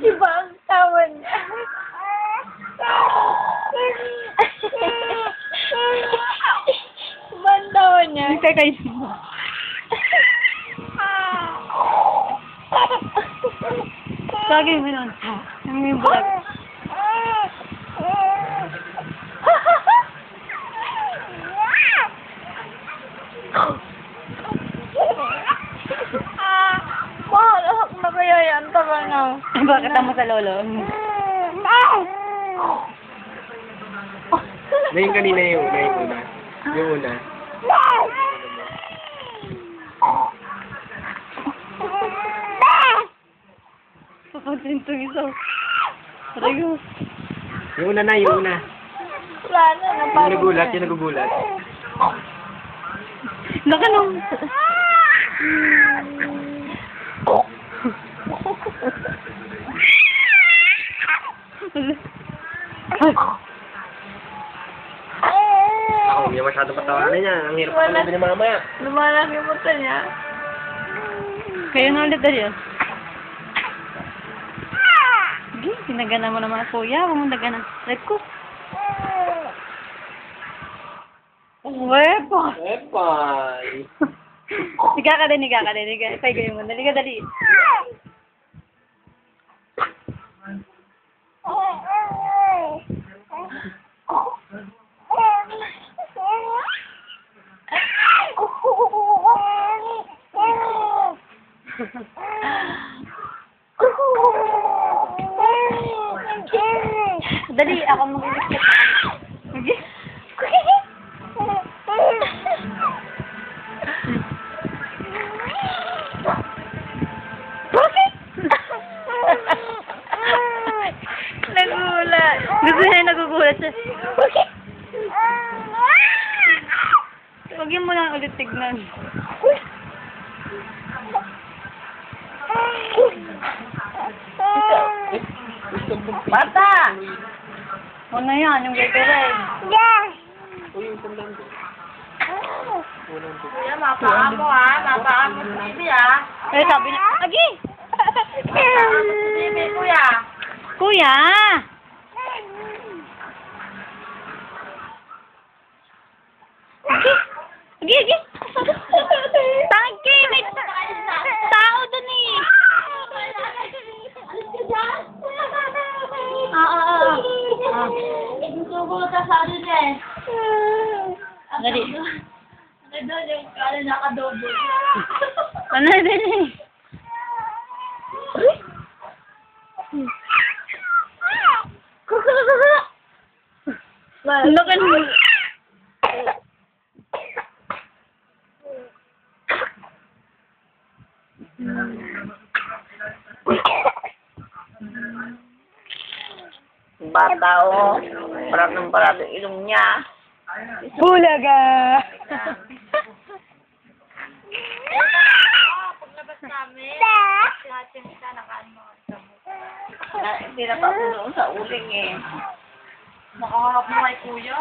Diba ang tawa niya? Diba ang tawa niya? Nagkakain mo. Sagay mo nun. Ang may bulag. Mahalak na kaya yan. Tara na. Bakit mo sa lolo? Na yung kanina yung una. Yung una. Papansin ito isa. Talaga. Yung una na, yung una. Wala na. Yung nagulat, yung nagugulat. Laka nung. Ako, hindi masyado patawanan niya. Ang hirap pa natin ni mamaya. Lumalaki yung mata niya. Kaya na ulit dali. Sige, sinagana mo naman kuya. Huwag mong dagana. Rep ko. Wepo. Epay. Higa ka din. Paigay mo. Dali ka, dali. Dali, ako mag-iisip. Sige. Nagulat. Gusto niya nagugulat siya. Huwag mo lang ulit tignan. Bata! O na yan, yung gagawin. Uy, yung tandaan ko. Kuya, mapaka mo ha. Mapaka mo si Bibi ha. Eh, sabi niya, Agi! Mapaka mo si Bibi, kuya. Kuya! Agi! Tangki! May tao dun eh! Gusto ko matasali niya eh. Dali. Ano doon yung kala nakadobo. Ano din eh? Lakan mo. Bata o. Parang ng parang ilong niya. Bulaga! Paglabas namin, lahat yung isa nakaan mo. Hindi na pa ako doon sa uling eh. Nakaharap mo kay kuya.